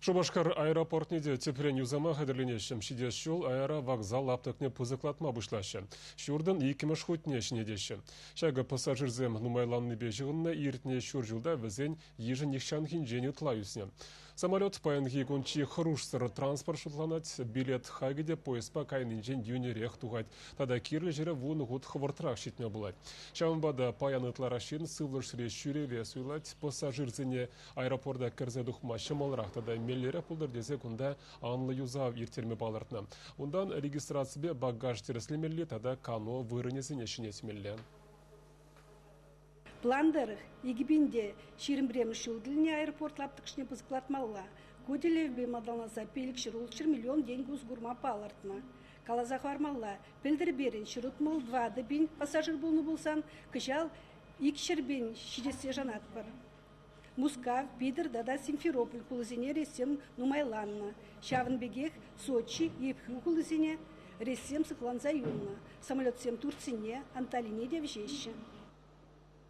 Шубашкар аэропортниде тепрен юзама хадерленешім шидес жол аэровокзал аптықне пызықлатма бұшлашы. Шурдан 2 хутне шнедеші. Шағы пассажирзем нумайланны бежігінна иртне шур жылда візен ежі нехшанхин жені тлаюсне. Самолет паянги гончи хрушсыр транспорт шутланать, билет хагиде поездпа кайнинжен юнерех тугать. Тада кирлі жері вуны гуд хвартрак шитме булать. Шамбада паянытларашин сывлышыре шүреве суйлать, пассажирзене аэропорда кірзе дұхма шымалрақ тада меллері пулдыр десе күнда анлы юзав иртерме балыртна. Ундан регистрация багаж тереслемелі тада кано вырынесіне шинесмелі. Пландарых егибинде ширімбірем шылдыліне аэропорт лаптықшыне пызықлатмалла. Көделев бе мадалнаса пелік шырулчыр миллион деньги узгурма палыртна. Калазақ армалла пілдір берін шырутмыл 2 бин пассажир болны болсан, кышал 2 бин шидесе жанат бар. Мускав, Пидер, дада Симферополь кулызине ресем нумайланна. Шавынбегех, Сочи, Епхю кулызине ресем сыкланза юнна. Самолет сем Турцине, Анталине девжеща.